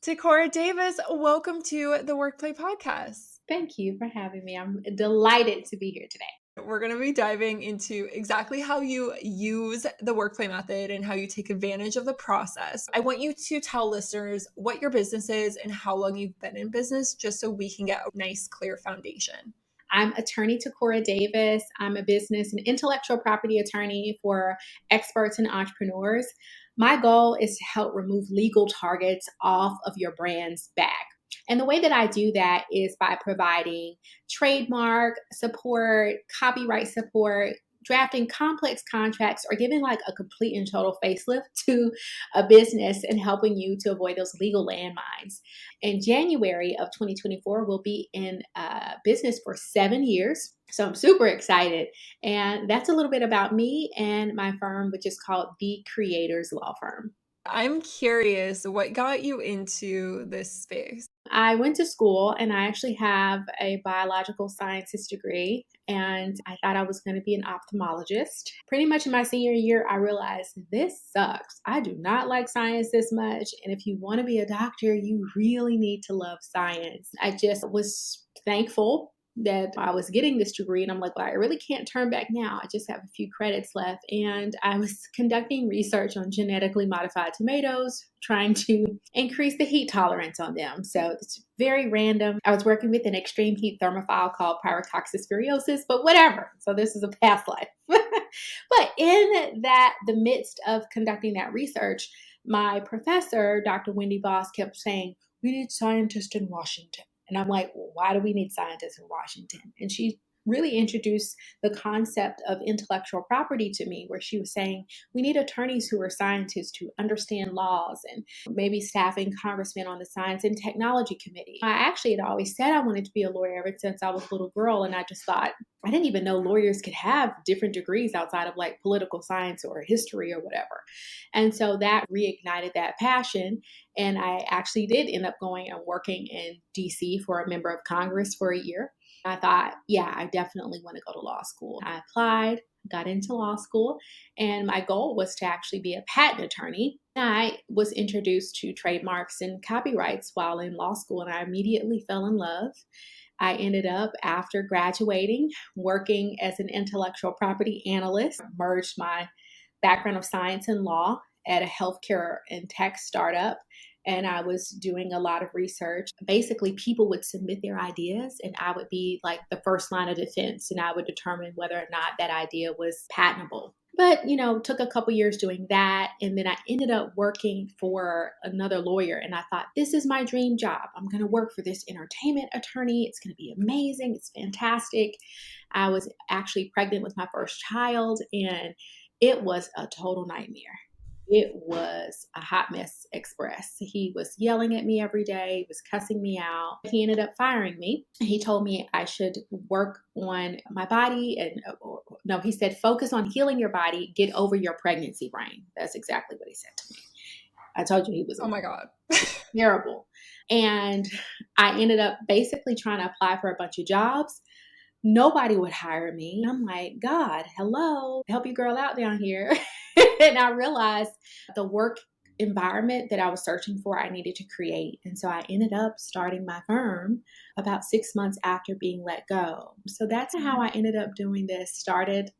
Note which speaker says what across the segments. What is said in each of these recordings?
Speaker 1: Ticora Davis, welcome to the Workplay Podcast.
Speaker 2: Thank you for having me. I'm delighted to be here today.
Speaker 1: We're going to be diving into exactly how you use the workplay method and how you take advantage of the process. I want you to tell listeners what your business is and how long you've been in business, just so we can get a nice, clear foundation.
Speaker 2: I'm attorney Ticora Davis. I'm a business and intellectual property attorney for experts and entrepreneurs. My goal is to help remove legal targets off of your brand's back. And the way that I do that is by providing trademark support, copyright support, drafting complex contracts, or giving like a complete and total facelift to a business and helping you to avoid those legal landmines. In January of 2024, we'll be in business for 7 years. So I'm super excited. And that's a little bit about me and my firm, which is called The Creators Law Firm.
Speaker 1: I'm curious, what got you into this space?
Speaker 2: I went to school and I actually have a biological sciences degree, and I thought I was going to be an ophthalmologist. Pretty much in my senior year, I realized this sucks. I do not like science this much. And if you want to be a doctor, you really need to love science. I just was thankful that I was getting this degree, and I'm like, well, I really can't turn back now. I just have a few credits left. And I was conducting research on genetically modified tomatoes, trying to increase the heat tolerance on them. So it's very random. I was working with an extreme heat thermophile called pyrococcus furiosus, but whatever. So this is a past life. But in the midst of conducting that research, my professor, Dr. Wendy Boss, kept saying, we need scientists in Washington. And I'm like, well, why do we need scientists in Washington? And she really introduced the concept of intellectual property to me, where she was saying, we need attorneys who are scientists who understand laws, and maybe staffing congressmen on the Science and Technology Committee. I actually had always said I wanted to be a lawyer ever since I was a little girl. And I just thought, I didn't even know lawyers could have different degrees outside of like political science or history or whatever. And so that reignited that passion. And I actually did end up going and working in DC for a member of Congress for a year. I thought, yeah, I definitely want to go to law school. I applied, got into law school, and my goal was to actually be a patent attorney. I was introduced to trademarks and copyrights while in law school, and I immediately fell in love. I ended up, after graduating, working as an intellectual property analyst, merged my background of science and law at a healthcare and tech startup. And I was doing a lot of research. Basically, people would submit their ideas, and I would be like the first line of defense, and I would determine whether or not that idea was patentable. But, took a couple years doing that. And then I ended up working for another lawyer. And I thought, this is my dream job. I'm going to work for this entertainment attorney. It's going to be amazing. It's fantastic. I was actually pregnant with my first child, and it was a total nightmare. It was a hot mess express. He was yelling at me every day. He was cussing me out. He ended up firing me. He told me I should work on my body. And no, he said, focus on healing your body. Get over your pregnancy brain. That's exactly what he said to me. I told you he was
Speaker 1: Oh my God.
Speaker 2: terrible. And I ended up basically trying to apply for a bunch of jobs. Nobody would hire me. I'm like, God, hello, help you girl out down here. And I realized the work environment that I was searching for, I needed to create. And so I ended up starting my firm about 6 months after being let go. So that's how I ended up doing this. Started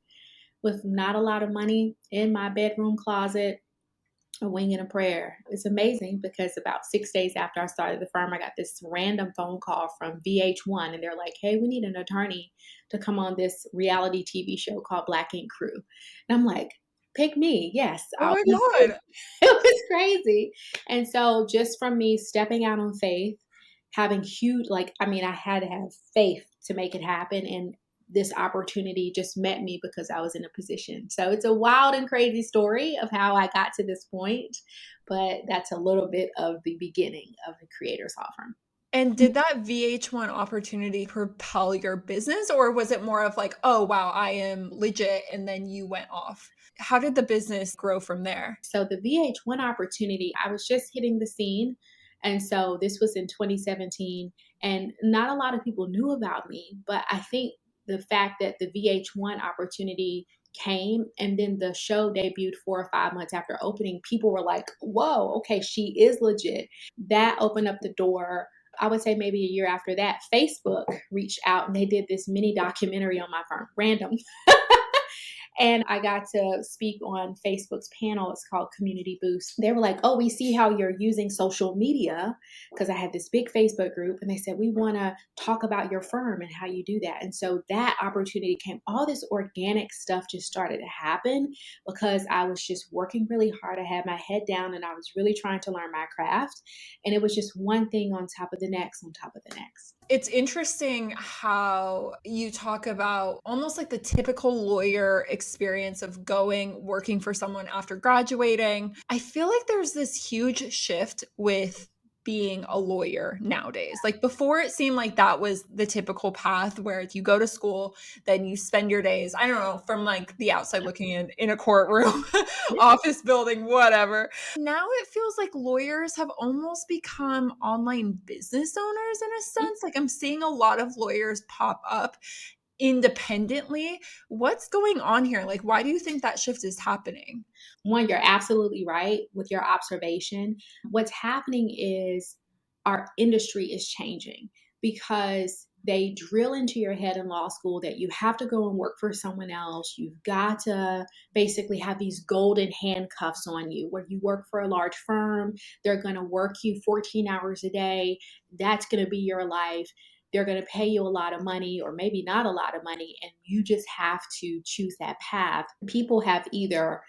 Speaker 2: with not a lot of money in my bedroom closet, a wing and a prayer. It's amazing because about 6 days after I started the firm, I got this random phone call from VH1, and they're like, hey, we need an attorney to come on this reality TV show called Black Ink Crew. And I'm like, pick me. Yes.
Speaker 1: Oh
Speaker 2: I'll
Speaker 1: my
Speaker 2: be
Speaker 1: God.
Speaker 2: It was crazy. And so just from me stepping out on faith, having huge, I had to have faith to make it happen. And this opportunity just met me because I was in a position. So it's a wild and crazy story of how I got to this point, but that's a little bit of the beginning of the Creators Law Firm.
Speaker 1: And did that VH1 opportunity propel your business, or was it more of like, oh, wow, I am legit, and then you went off? How did the business grow from there?
Speaker 2: So the VH1 opportunity, I was just hitting the scene. And so this was in 2017, and not a lot of people knew about me, but I think the fact that the VH1 opportunity came, and then the show debuted 4 or 5 months after opening, people were like, whoa, okay, she is legit. That opened up the door. I would say maybe a year after that, Facebook reached out and they did this mini documentary on my firm, random. And I got to speak on Facebook's panel. It's called Community Boost. They were like, oh, we see how you're using social media, because I had this big Facebook group. And they said, we want to talk about your firm and how you do that. And so that opportunity came. All this organic stuff just started to happen because I was just working really hard. I had my head down and I was really trying to learn my craft. And it was just one thing on top of the next, on top of the next.
Speaker 1: It's interesting how you talk about almost like the typical lawyer experience of going, working for someone after graduating. I feel like there's this huge shift with being a lawyer nowadays. Like before, it seemed like that was the typical path where you go to school, then you spend your days, I don't know, from like the outside looking in a courtroom, office building, whatever. Now it feels like lawyers have almost become online business owners in a sense. Like I'm seeing a lot of lawyers pop up independently. What's going on here? Like, why do you think that shift is happening?
Speaker 2: One, you're absolutely right with your observation. What's happening is our industry is changing because they drill into your head in law school that you have to go and work for someone else. You've got to basically have these golden handcuffs on you where you work for a large firm. They're going to work you 14 hours a day. That's going to be your life. They're going to pay you a lot of money or maybe not a lot of money. And you just have to choose that path. People have either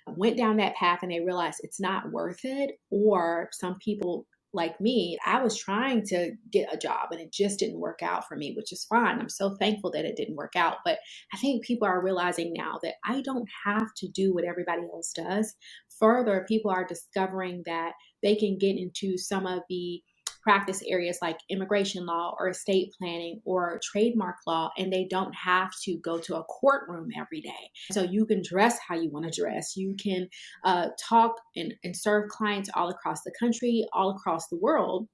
Speaker 2: went down that path and they realized it's not worth it, or some people like me, I was trying to get a job and it just didn't work out for me, which is fine. I'm so thankful that it didn't work out. But I think people are realizing now that I don't have to do what everybody else does. Further, people are discovering that they can get into some of the practice areas like immigration law or estate planning or trademark law, and they don't have to go to a courtroom every day. So you can dress how you want to dress. You can talk and serve clients all across the country, all across the world,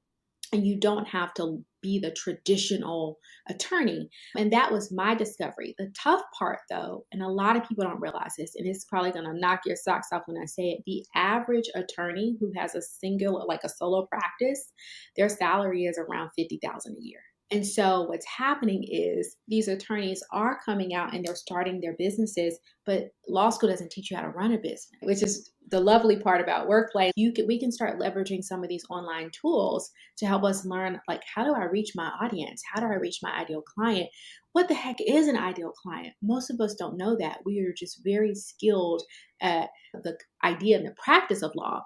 Speaker 2: and you don't have to be the traditional attorney. And that was my discovery. The tough part, though, and a lot of people don't realize this, and it's probably going to knock your socks off when I say it, the average attorney who has a singular, like a solo practice, their salary is around $50,000 a year. And so what's happening is these attorneys are coming out and they're starting their businesses, but law school doesn't teach you how to run a business, which is the lovely part about Workplace. We can start leveraging some of these online tools to help us learn, like, how do I reach my audience? How do I reach my ideal client? What the heck is an ideal client? Most of us don't know that. We are just very skilled at the idea and the practice of law,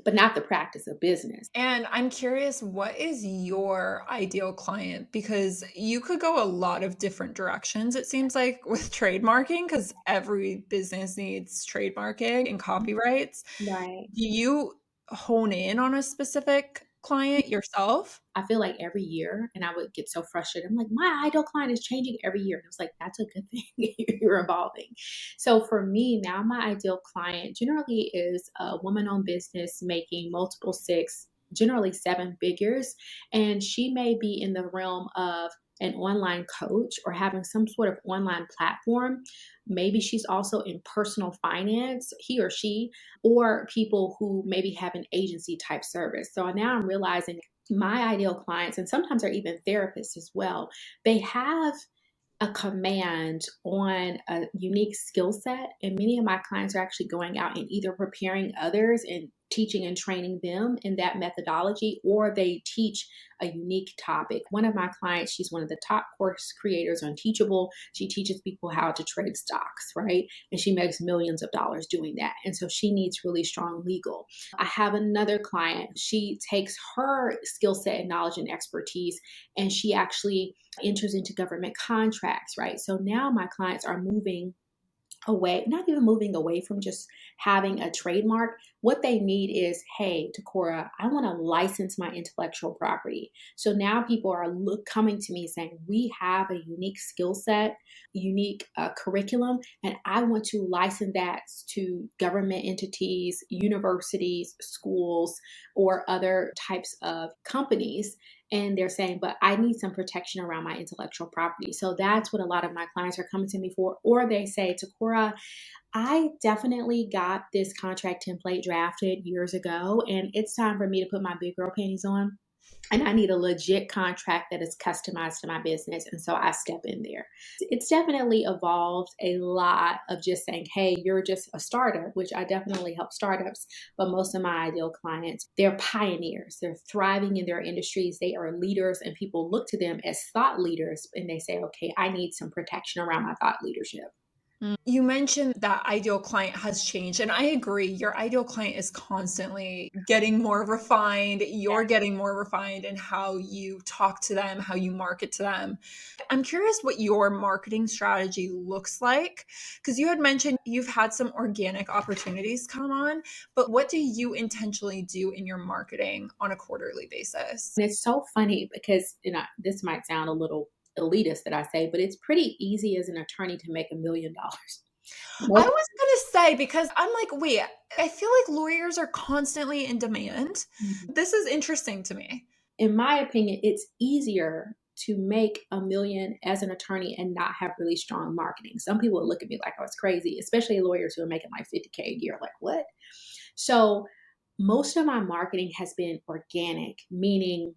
Speaker 2: but not the practice of business.
Speaker 1: And I'm curious, what is your ideal client? Because you could go a lot of different directions, it seems like, with trademarking, because every business needs trademarking and copyrights.
Speaker 2: Right.
Speaker 1: Do you hone in on a specific client yourself?
Speaker 2: I feel like every year, and I would get so frustrated. I'm like, my ideal client is changing every year. And it was like, that's a good thing. You're evolving. So for me, now my ideal client generally is a woman owned business making multiple six, generally seven figures. And she may be in the realm of an online coach or having some sort of online platform. Maybe she's also in personal finance, he or she, or people who maybe have an agency type service. So now I'm realizing my ideal clients, and sometimes they're even therapists as well, they have a command on a unique skill set. And many of my clients are actually going out and either preparing others and teaching and training them in that methodology, or they teach a unique topic. One of my clients, she's one of the top course creators on Teachable. She teaches people how to trade stocks, right? And she makes millions of dollars doing that. And so she needs really strong legal. I have another client. She takes her skill set and knowledge and expertise, and she actually enters into government contracts, right? So now my clients are moving away, not even moving away from just having a trademark, What they need is, hey, Ticora, I want to license my intellectual property. So now people are coming to me saying, we have a unique skill set, unique curriculum, and I want to license that to government entities, universities, schools, or other types of companies. And they're saying, but I need some protection around my intellectual property. So that's what a lot of my clients are coming to me for. Or they say, Ticora, I definitely got this contract template drafted years ago, and it's time for me to put my big girl panties on. And I need a legit contract that is customized to my business. And so I step in there. It's definitely evolved a lot of just saying, hey, you're just a startup, which I definitely help startups. But most of my ideal clients, they're pioneers. They're thriving in their industries. They are leaders, and people look to them as thought leaders. And they say, okay, I need some protection around my thought leadership.
Speaker 1: You mentioned that ideal client has changed, and I agree. Your ideal client is constantly getting more refined. You're getting more refined in how you talk to them, how you market to them. I'm curious what your marketing strategy looks like, because you had mentioned you've had some organic opportunities come on, but what do you intentionally do in your marketing on a quarterly basis?
Speaker 2: And it's so funny because, this might sound a little elitist that I say, but it's pretty easy as an attorney to make $1 million.
Speaker 1: I
Speaker 2: Most
Speaker 1: was gonna say, because I'm like, wait, I feel like lawyers are constantly in demand. This is interesting to me.
Speaker 2: in my opinion, it's easier to make a million as an attorney and not have really strong marketing. Some people would look at me like I was crazy, especially lawyers who are making like 50K a year. Like, what? So most of my marketing has been organic, meaning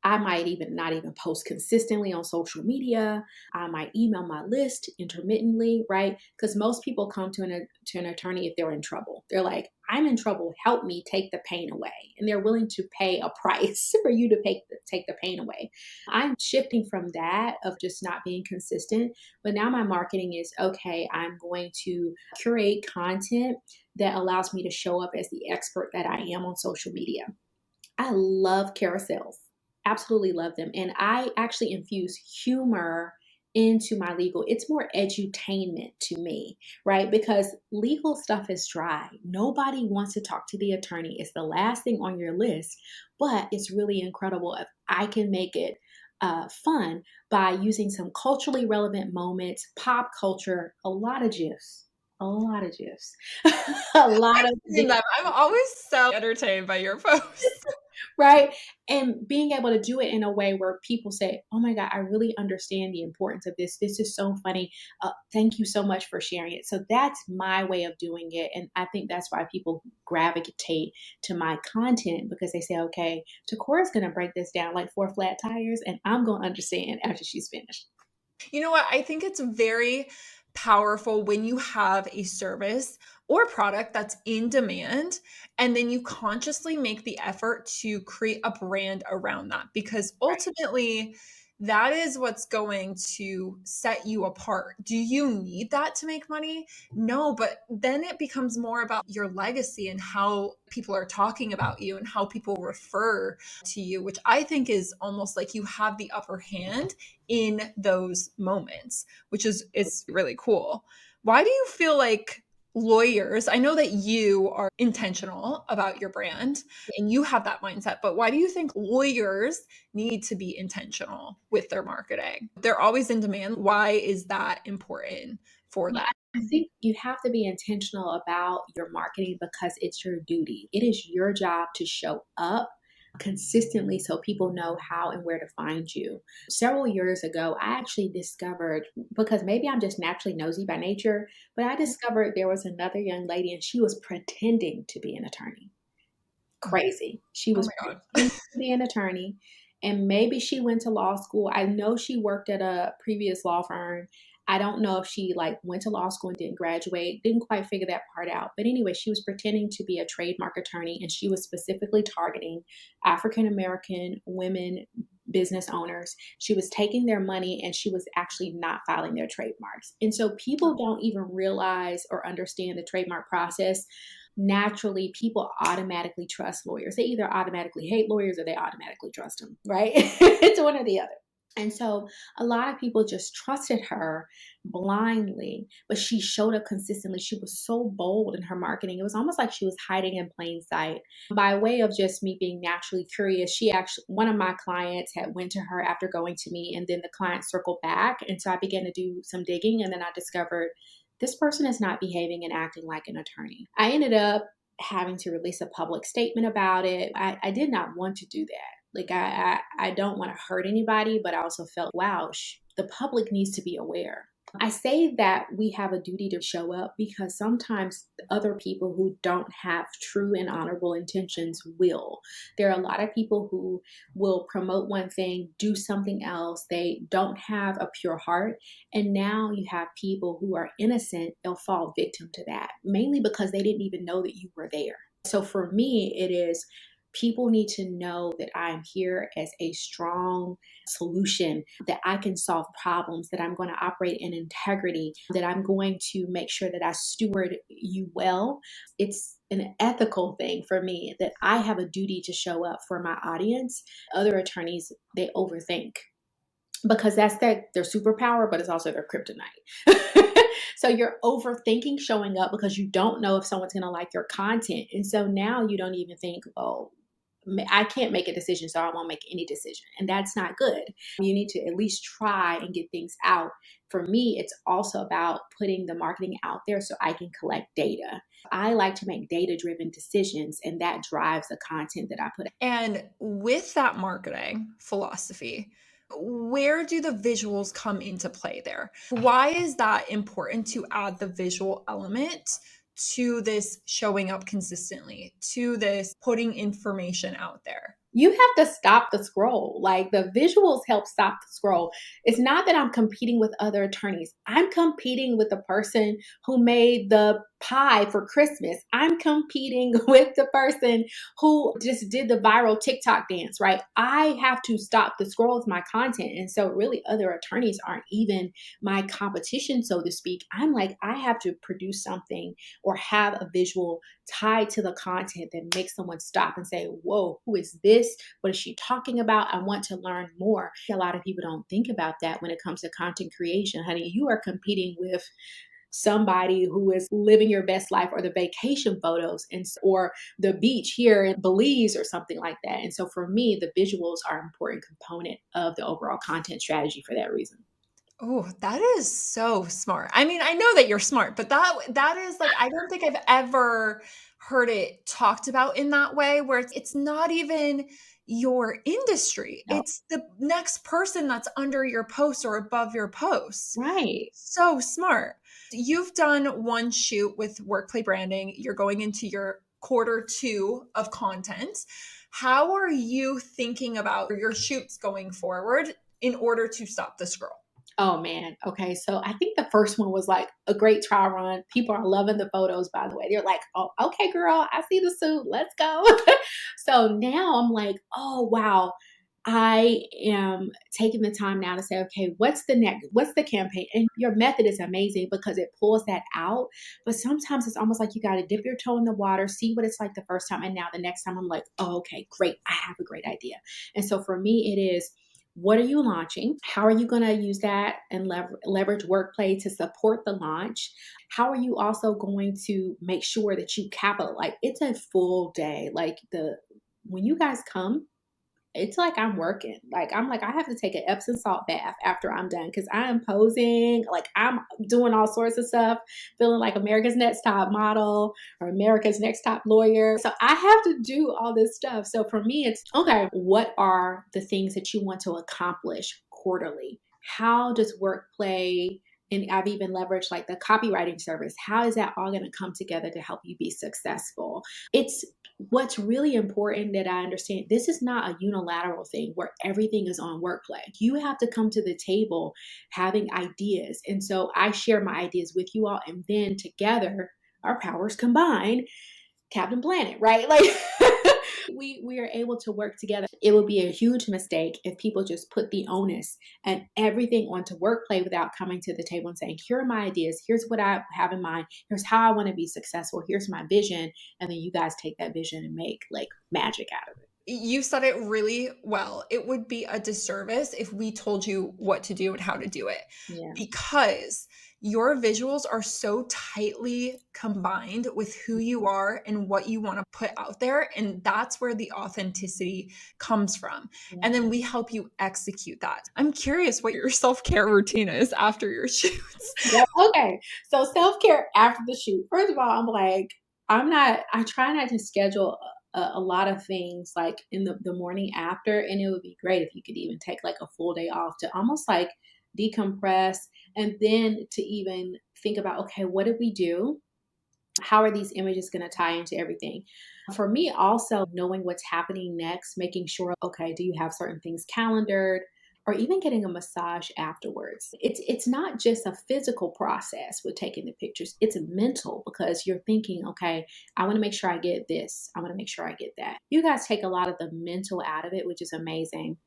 Speaker 2: I might even not even post consistently on social media. I might email my list intermittently, right? Because most people come to an attorney if they're in trouble. They're like, I'm in trouble. Help me take the pain away. And they're willing to pay a price for you to take the pain away. I'm shifting from that of just not being consistent. But now my marketing is okay, I'm going to curate content that allows me to show up as the expert that I am on social media. I love carousels, absolutely love them. And I actually infuse humor into my legal. It's more edutainment to me, right? Because legal stuff is dry. Nobody wants to talk to the attorney. It's the last thing on your list, but it's really incredible if I can make it fun by using some culturally relevant moments, pop culture, a lot of GIFs. A lot of GIFs. A lot of
Speaker 1: I've seen them. I'm always so entertained by your posts.
Speaker 2: right? And being able to do it in a way where people say, oh my God, I really understand the importance of this. This is so funny. Thank you so much for sharing it. So that's my way of doing it. And I think that's why people gravitate to my content because they say, okay, Tacora's going to break this down like four flat tires, and I'm going to understand after she's finished.
Speaker 1: You know what? I think it's very powerful when you have a service or product that's in demand and then you consciously make the effort to create a brand around that, because ultimately that is what's going to set you apart. Do you need that to make money? No, but then it becomes more about your legacy and how people are talking about you and how people refer to you, which I think is almost like you have the upper hand in those moments, which is really cool. Why do you feel like lawyers, I know that you are intentional about your brand and you have that mindset, but why do you think lawyers need to be intentional with their marketing? They're always in demand. Why is that important for
Speaker 2: Well,
Speaker 1: them?
Speaker 2: I think you have to be intentional about your marketing because it's your duty. It is your job to show up consistently so people know how and where to find you. Several years ago, I actually discovered, because maybe I'm just naturally nosy by nature, but I discovered there was another young lady and she was pretending to be an attorney. Crazy. She
Speaker 1: Oh
Speaker 2: was
Speaker 1: my God.
Speaker 2: pretending to be an attorney, and maybe she went to law school. I know she worked at a previous law firm. I don't know if she like went to law school and didn't graduate. Didn't quite figure that part out. But anyway, she was pretending to be a trademark attorney and she was specifically targeting African American women business owners. She was taking their money and she was actually not filing their trademarks. And so people don't even realize or understand the trademark process. Naturally, people automatically trust lawyers. They either automatically hate lawyers or they automatically trust them, right? It's one or the other. And so a lot of people just trusted her blindly, but she showed up consistently. She was so bold in her marketing. It was almost like she was hiding in plain sight. By way of just me being naturally curious, she actually, one of my clients had went to her after going to me, and then the client circled back. And so I began to do some digging, and then I discovered this person is not behaving and acting like an attorney. I ended up having to release a public statement about it. I did not want to do that. Like I don't want to hurt anybody, but I also felt, wow, the public needs to be aware. I say that we have a duty to show up because sometimes other people who don't have true and honorable intentions will. There are a lot of people who will promote one thing, do something else. They don't have a pure heart. And now you have people who are innocent, they'll fall victim to that, mainly because they didn't even know that you were there. So for me, it is people need to know that I'm here as a strong solution, that I can solve problems, that I'm going to operate in integrity, that I'm going to make sure that I steward you well. It's an ethical thing for me that I have a duty to show up for my audience. Other attorneys, they overthink because that's their superpower, but it's also their kryptonite. So you're overthinking showing up because you don't know if someone's going to like your content. And so now you don't even think, oh, I can't make a decision, so I won't make any decision. And that's not good. You need to at least try and get things out. For me, it's also about putting the marketing out there so I can collect data. I like to make data driven decisions, and that drives the content that I put out.
Speaker 1: And with that marketing philosophy, where do the visuals come into play there? Why is that important to add the visual element to this showing up consistently, to this putting information out there?
Speaker 2: You have to stop the scroll. Like the visuals help stop the scroll. It's not that I'm competing with other attorneys. I'm competing with the person who made the pie for Christmas. I'm competing with the person who just did the viral TikTok dance, right? I have to stop the scroll with my content. And so really other attorneys aren't even my competition, so to speak. I'm like, I have to produce something or have a visual tied to the content that makes someone stop and say, whoa, who is this? What is she talking about? I want to learn more. A lot of people don't think about that when it comes to content creation. Honey, you are competing with somebody who is living your best life, or the vacation photos, and or the beach here in Belize or something like that. And so for me, the visuals are an important component of the overall content strategy for that reason.
Speaker 1: Oh, that is so smart. I mean, I know that you're smart, but that is like I don't think I've ever heard it talked about in that way where it's not even your industry.
Speaker 2: No.
Speaker 1: It's the next person that's under your post or above your post.
Speaker 2: Right.
Speaker 1: So smart. You've done one shoot with workplay branding. You're going into your quarter two of content. How are you thinking about your shoots going forward in order to stop the scroll?
Speaker 2: Oh man. Okay. So I think the first one was like a great trial run. People are loving the photos, by the way. They're like, oh, okay, girl, I see the suit. Let's go. So now I'm like, oh, wow. I am taking the time now to say, okay, what's the next? What's the campaign? And your method is amazing because it pulls that out. But sometimes it's almost like you got to dip your toe in the water, see what it's like the first time. And now the next time I'm like, oh, okay, great. I have a great idea. And so for me, it is, what are you launching? How are you going to use that and leverage Workplay to support the launch? How are you also going to make sure that you capital? Like it's a full day. Like when you guys come, it's like I'm working. Like I'm like I have to take an Epsom salt bath after I'm done because I am posing, like I'm doing all sorts of stuff, feeling like America's Next Top Model or America's Next Top Lawyer. So I have to do all this stuff. So for me, it's okay. What are the things that you want to accomplish quarterly? How does work play? And I've even leveraged like the copywriting service. How is that all going to come together to help you be successful? It's what's really important that I understand, this is not a unilateral thing where everything is on Workplay. You have to come to the table having ideas. And so I share my ideas with you all, and then together our powers combine Captain Planet, right? Like we are able to work together. It would be a huge mistake if people just put the onus and everything onto Workplay without coming to the table and saying, here are my ideas. Here's what I have in mind. Here's how I want to be successful. Here's my vision. And then you guys take that vision and make like magic out of it.
Speaker 1: You said it really well. It would be a disservice if we told you what to do and how to do it,
Speaker 2: Yeah.
Speaker 1: because your visuals are so tightly combined with who you are and what you want to put out there. And that's where the authenticity comes from.
Speaker 2: Yeah.
Speaker 1: And then we help you execute that. I'm curious what your self care routine is after your shoots.
Speaker 2: Well, okay. So self-care after the shoot. First of all, I'm like, I try not to schedule a lot of things like in the morning after. And it would be great if you could even take like a full day off to almost like decompress and then to even think about, okay, what did we do? How are these images going to tie into everything? For me, also knowing what's happening next, making sure, okay, do you have certain things calendared? Or even getting a massage afterwards. It's not just a physical process with taking the pictures. It's mental because you're thinking, okay, I want to make sure I get this. I want to make sure I get that. You guys take a lot of the mental out of it, which is amazing.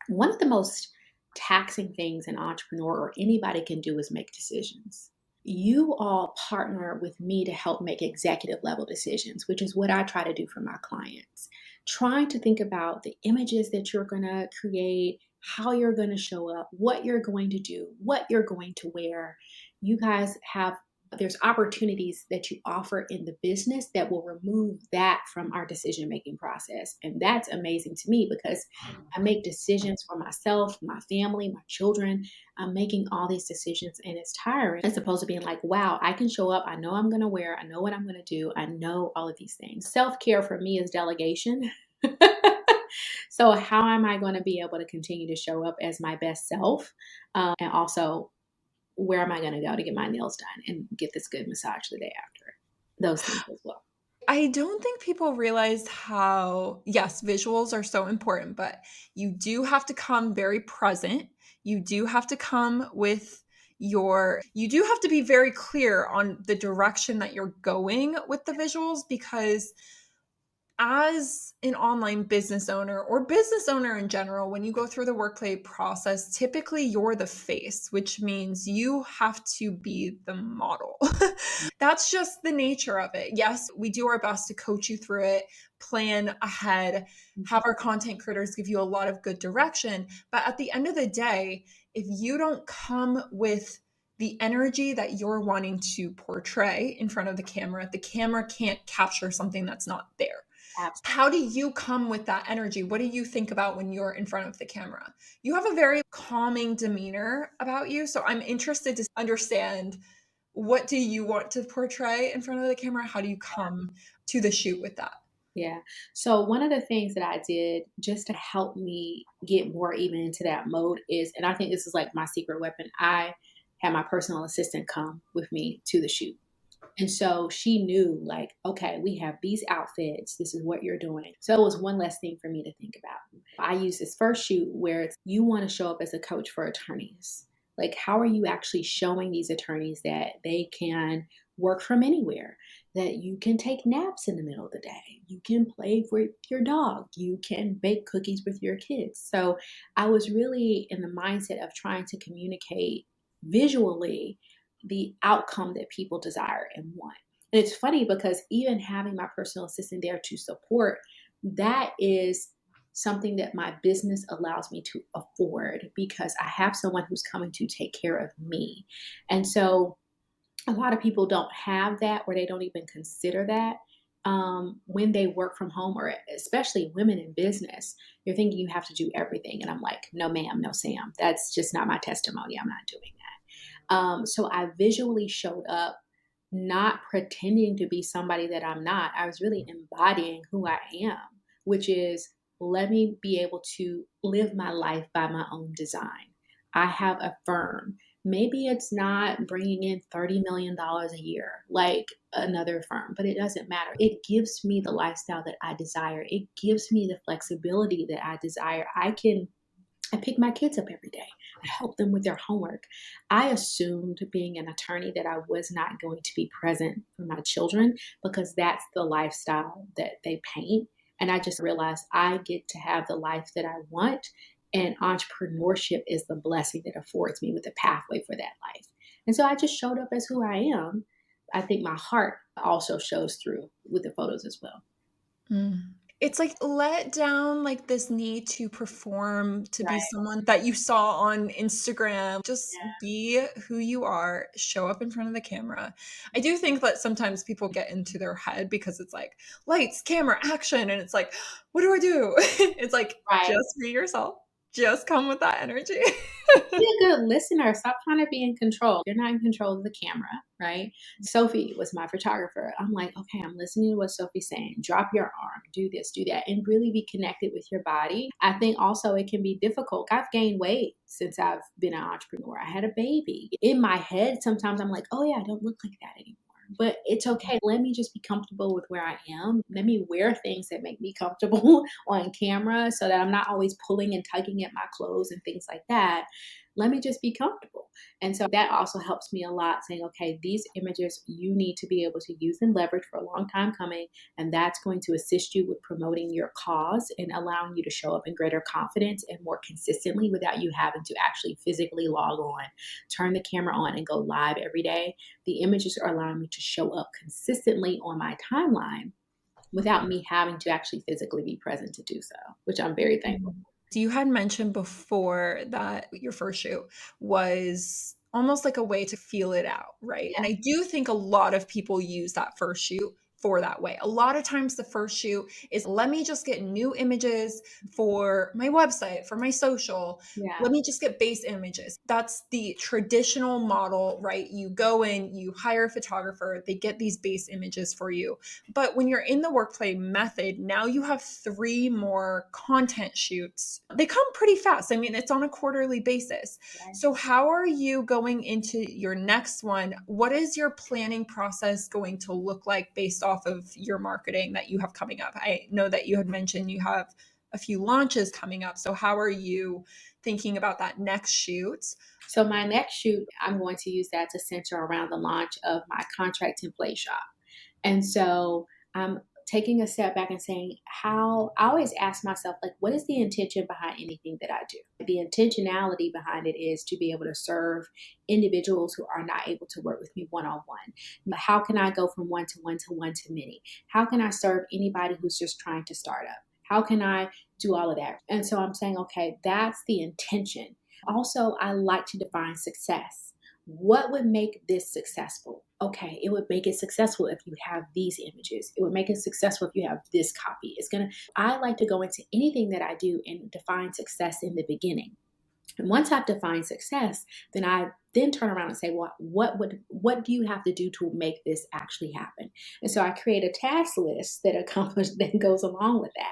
Speaker 2: One of the most taxing things an entrepreneur or anybody can do is make decisions. You all partner with me to help make executive level decisions, which is what I try to do for my clients. Trying to think about the images that you're going to create, how you're going to show up, what you're going to do, what you're going to wear. You guys have there's opportunities that you offer in the business that will remove that from our decision making process. And that's amazing to me because I make decisions for myself, my family, my children. I'm making all these decisions and it's tiring as opposed to being like, wow, I can show up. I know I'm going to wear. I know what I'm going to do. I know all of these things. Self care for me is delegation. So, how am I going to be able to continue to show up as my best self? And also, where am I going to go to get my nails done and get this good massage the day after? Those things as well.
Speaker 1: I don't think people realize how, yes, visuals are so important, but you do have to come very present. You do have to come with you do have to be very clear on the direction that you're going with the visuals, because as an online business owner or business owner in general, when you go through the workplace process, typically you're the face, which means you have to be the model. That's just the nature of it. Yes, we do our best to coach you through it, plan ahead, have our content creators give you a lot of good direction. But at the end of the day, if you don't come with the energy that you're wanting to portray in front of the camera can't capture something that's not there.
Speaker 2: Absolutely.
Speaker 1: How do you come with that energy? What do you think about when you're in front of the camera? You have a very calming demeanor about you. So I'm interested to understand, what do you want to portray in front of the camera? How do you come to the shoot with that?
Speaker 2: Yeah. So one of the things that I did just to help me get more even into that mode is, and I think this is like my secret weapon, I had my personal assistant come with me to the shoot. And so she knew, like, okay, we have these outfits. This is what you're doing. So it was one less thing for me to think about. I use this first shoot where it's, you want to show up as a coach for attorneys. Like, how are you actually showing these attorneys that they can work from anywhere, that you can take naps in the middle of the day, you can play with your dog, you can bake cookies with your kids. So I was really in the mindset of trying to communicate visually the outcome that people desire and want. And it's funny because even having my personal assistant there to support, that is something that my business allows me to afford because I have someone who's coming to take care of me. And so a lot of people don't have that or they don't even consider that when they work from home, or especially women in business. You're thinking you have to do everything. And I'm like, no, ma'am, no, Sam. That's just not my testimony. I'm not doing that. So I visually showed up, not pretending to be somebody that I'm not. I was really embodying who I am, which is, let me be able to live my life by my own design. I have a firm. Maybe it's not bringing in $30 million a year like another firm, but it doesn't matter. It gives me the lifestyle that I desire. It gives me the flexibility that I desire. I pick my kids up every day. I help them with their homework. I assumed, being an attorney, that I was not going to be present for my children because that's the lifestyle that they paint. And I just realized I get to have the life that I want. And entrepreneurship is the blessing that affords me with a pathway for that life. And so I just showed up as who I am. I think my heart also shows through with the photos as well.
Speaker 1: Mm. It's like let down like this need to perform, to be
Speaker 2: Right.
Speaker 1: someone that you saw on Instagram. Just
Speaker 2: Yeah.
Speaker 1: be who you are, show up in front of the camera. I do think that sometimes people get into their head because it's like lights, camera, action. And it's like, what do I do? It's like,
Speaker 2: Right.
Speaker 1: just be yourself, just come with that energy.
Speaker 2: Be a good listener. Stop trying to be in control. You're not in control of the camera, right? Sophie was my photographer. I'm like, okay, I'm listening to what Sophie's saying. Drop your arm, do this, do that, and really be connected with your body. I think also it can be difficult. I've gained weight since I've been an entrepreneur. I had a baby. In my head, sometimes I'm like, oh yeah, I don't look like that anymore. But it's okay. Let me just be comfortable with where I am. Let me wear things that make me comfortable on camera so that I'm not always pulling and tugging at my clothes and things like that. Let me just be comfortable. And so that also helps me a lot saying, okay, these images you need to be able to use and leverage for a long time coming. And that's going to assist you with promoting your cause and allowing you to show up in greater confidence and more consistently without you having to actually physically log on, turn the camera on, and go live every day. The images are allowing me to show up consistently on my timeline without me having to actually physically be present to do so, which I'm very thankful.
Speaker 1: So you had mentioned before that your first shoot was almost like a way to feel it out, right? And
Speaker 2: Yeah.
Speaker 1: I do think a lot of people use that first shoot for that way. A lot of times the first shoot is let me just get new images for my website, for my social.
Speaker 2: Yeah.
Speaker 1: Let me just get base images. That's the traditional model, right? You go in, you hire a photographer, they get these base images for you. But when you're in the workplay method, now you have 3 more content shoots. They come pretty fast. I mean, it's on a quarterly basis.
Speaker 2: Right.
Speaker 1: So, how are you going into your next one? What is your planning process going to look like based off of your marketing that you have coming up? I know that you had mentioned you have a few launches coming up. So, how are you thinking about that next shoot?
Speaker 2: So my next shoot, I'm going to use that to center around the launch of my contract template shop. And so I'm taking a step back and saying, how I always ask myself, like, what is the intention behind anything that I do? The intentionality behind it is to be able to serve individuals who are not able to work with me one on one. How can I go from one to one to one to many? How can I serve anybody who's just trying to start up? How can I do all of that? And so I'm saying, okay, that's the intention. Also, I like to define success. What would make this successful? Okay, it would make it successful if you have these images. It would make it successful if you have this copy. I like to go into anything that I do and define success in the beginning. And once I've defined success, then I then turn around and say, well, what do you have to do to make this actually happen? And so I create a task list that goes along with that.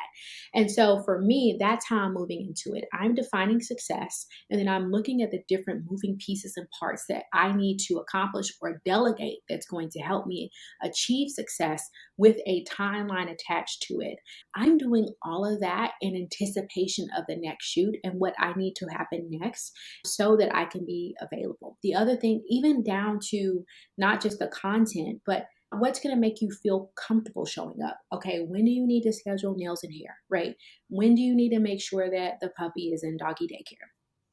Speaker 2: And so for me, that's how I'm moving into it. I'm defining success, and then I'm looking at the different moving pieces and parts that I need to accomplish or delegate that's going to help me achieve success with a timeline attached to it. I'm doing all of that in anticipation of the next shoot and what I need to happen next so that I can be available. The other thing, even down to not just the content, but what's going to make you feel comfortable showing up? Okay, when do you need to schedule nails and hair, right? When do you need to make sure that the puppy is in doggy daycare?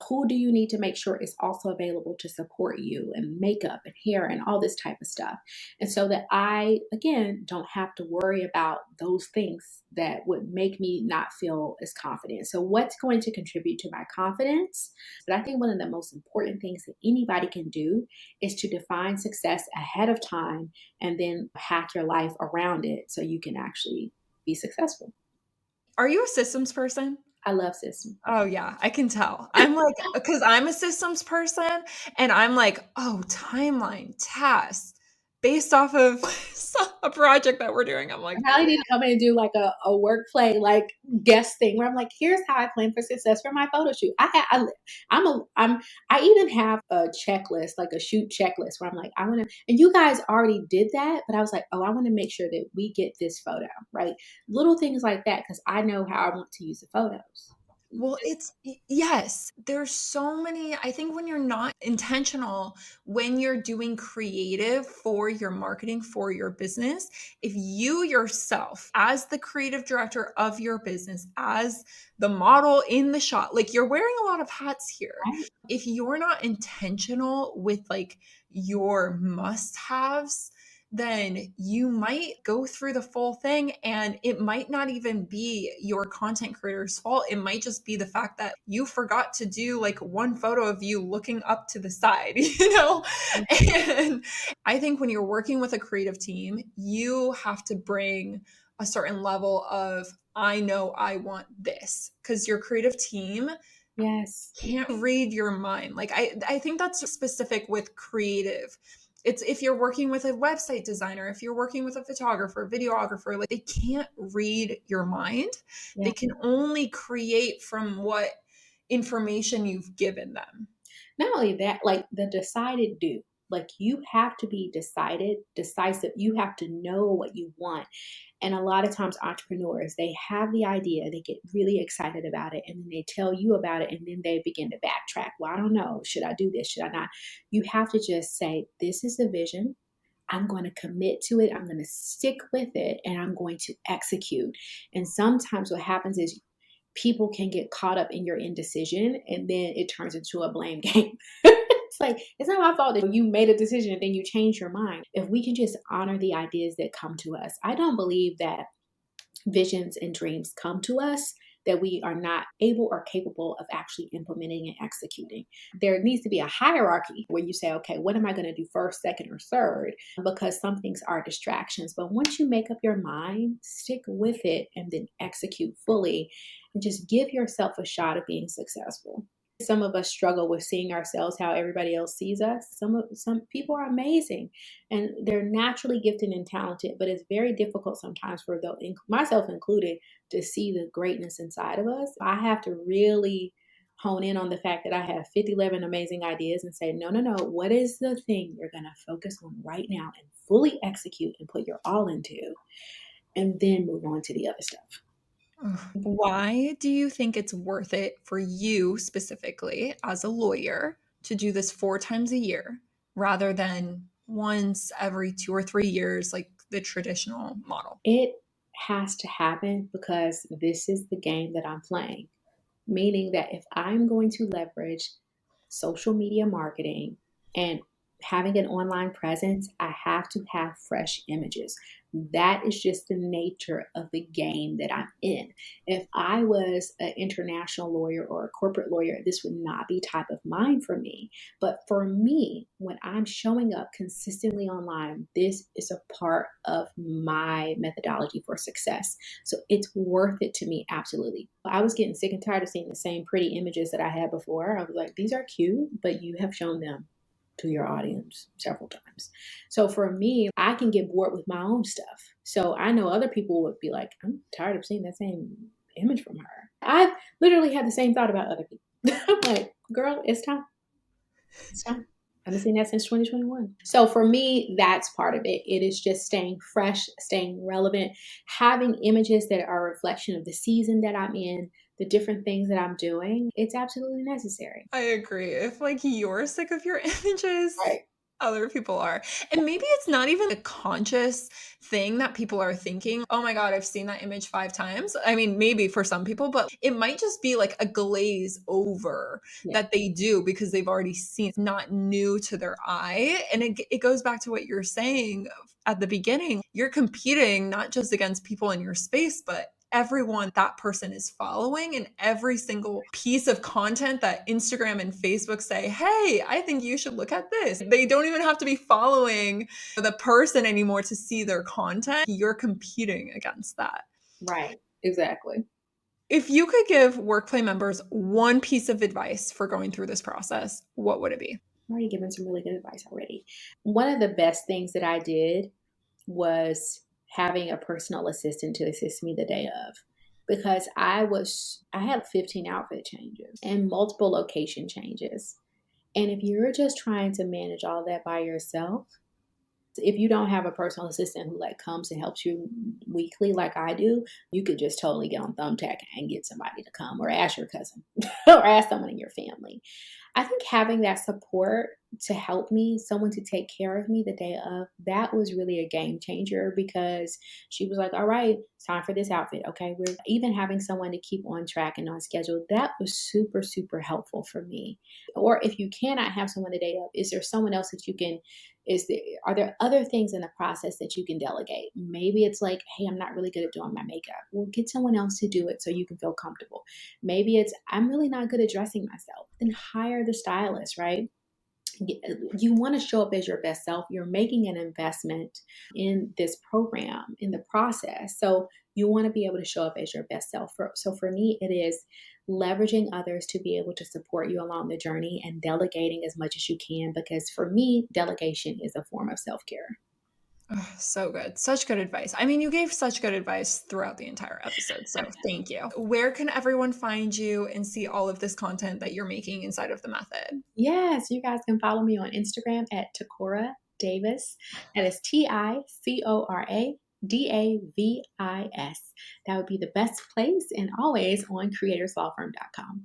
Speaker 2: Who do you need to make sure is also available to support you and makeup and hair and all this type of stuff? And so that I, again, don't have to worry about those things that would make me not feel as confident. So, what's going to contribute to my confidence? But I think one of the most important things that anybody can do is to define success ahead of time and then hack your life around it so you can actually be successful.
Speaker 1: Are you a systems person?
Speaker 2: I love systems.
Speaker 1: Oh yeah, I can tell. I'm like, because I'm a systems person and I'm like, oh, timeline, tasks based off of a project that we're doing. I'm
Speaker 2: I
Speaker 1: like,
Speaker 2: probably need to come in and do like a work play like guest thing where I'm like, here's how I plan for success for my photo shoot. I even have a checklist, like a shoot checklist where I'm like, I want to, and you guys already did that, but I was like, oh, I want to make sure that we get this photo, right? Little things like that because I know how I want to use the photos.
Speaker 1: well, yes, there's so many. I think when you're not intentional, when you're doing creative for your marketing, for your business, if you yourself, as the creative director of your business, as the model in the shot, like you're wearing a lot of hats here.
Speaker 2: Right?
Speaker 1: If you're not intentional with like your must haves, then you might go through the full thing and it might not even be your content creator's fault. It might just be the fact that you forgot to do like one photo of you looking up to the side, And I think when you're working with a creative team, you have to bring a certain level of, I know I want this, because your creative team
Speaker 2: Yes.
Speaker 1: can't read your mind. Like I think that's specific with creative. It's if you're working with a website designer, if you're working with a photographer, videographer, like they can't read your mind.
Speaker 2: Yeah.
Speaker 1: They can only create from what information you've given them.
Speaker 2: Not only that, like the decided do. Like you have to be decisive. You have to know what you want. And a lot of times entrepreneurs, they have the idea, they get really excited about it, and then they tell you about it, and then they begin to backtrack. Well, I don't know. Should I do this? Should I not? You have to just say, this is the vision. I'm going to commit to it. I'm going to stick with it, and I'm going to execute. And sometimes what happens is people can get caught up in your indecision, and then it turns into a blame game. It's like, it's not my fault that you made a decision and then you change your mind. If we can just honor the ideas that come to us, I don't believe that visions and dreams come to us that we are not able or capable of actually implementing and executing. There needs to be a hierarchy where you say, okay, what am I going to do first, second, or third? Because some things are distractions. But once you make up your mind, stick with it and then execute fully and just give yourself a shot of being successful. Some of us struggle with seeing ourselves how everybody else sees us. Some people are amazing and they're naturally gifted and talented, but it's very difficult sometimes for those, myself included, to see the greatness inside of us. I have to really hone in on the fact that I have 11 amazing ideas and say, no, no, no, what is the thing you're going to focus on right now and fully execute and put your all into, and then move on to the other stuff.
Speaker 1: Why do you think it's worth it for you specifically as a lawyer to do this 4 times a year rather than once every 2 or 3 years, like the traditional model?
Speaker 2: It has to happen because this is the game that I'm playing. Meaning that if I'm going to leverage social media marketing and having an online presence, I have to have fresh images. That is just the nature of the game that I'm in. If I was an international lawyer or a corporate lawyer, this would not be top of mind for me. But for me, when I'm showing up consistently online, this is a part of my methodology for success. So it's worth it to me, absolutely. I was getting sick and tired of seeing the same pretty images that I had before. I was like, these are cute, but you have shown them to your audience several times. So for me, I can get bored with my own stuff. So I know other people would be like, I'm tired of seeing that same image from her. I've literally had the same thought about other people. I'm like, girl, it's time. It's time. I haven't seen that since 2021. So for me, that's part of it. It is just staying fresh, staying relevant, having images that are a reflection of the season that I'm in, the different things that I'm doing. It's absolutely necessary.
Speaker 1: I agree. If like you're sick of your images,
Speaker 2: Right.
Speaker 1: other people are. And maybe it's not even a conscious thing that people are thinking, oh my God, I've seen that image 5 times. I mean, maybe for some people, but it might just be like a glaze over
Speaker 2: Yeah.
Speaker 1: that they do because they've already seen it's not new to their eye. And it goes back to what you're saying at the beginning. You're competing not just against people in your space, but everyone that person is following, and every single piece of content that Instagram and Facebook say, hey, I think you should look at this. They don't even have to be following the person anymore to see their content. You're competing against that.
Speaker 2: Right. Exactly.
Speaker 1: If you could give Workplay members one piece of advice for going through this process, what would it be?
Speaker 2: I'm already given some really good advice already. One of the best things that I did was having a personal assistant to assist me the day of, because I had 15 outfit changes and multiple location changes. And if you're just trying to manage all that by yourself, if you don't have a personal assistant who like comes and helps you weekly like I do, you could just totally get on Thumbtack and get somebody to come, or ask your cousin or ask someone in your family. I think having that support to help me, someone to take care of me the day of, that was really a game changer because she was like, all right, it's time for this outfit. Okay. We're even having someone to keep on track and on schedule. That was super, super helpful for me. Or if you cannot have someone the day of, is there someone else that you can, are there other things in the process that you can delegate? Maybe it's like, hey, I'm not really good at doing my makeup. Well, get someone else to do it so you can feel comfortable. Maybe it's, I'm really not good at dressing myself. Then hire the stylist, right? You want to show up as your best self. You're making an investment in this program, in the process. So you want to be able to show up as your best self. So for me, it is leveraging others to be able to support you along the journey and delegating as much as you can. Because for me, delegation is a form of self care.
Speaker 1: Oh, so good. Such good advice. I mean, you gave such good advice throughout the entire episode. So thank you. Where can everyone find you and see all of this content that you're making inside of the method?
Speaker 2: Yes, you guys can follow me on Instagram at Ticora Davis. That is TicoraDavis. That would be the best place, and always on creatorslawfirm.com.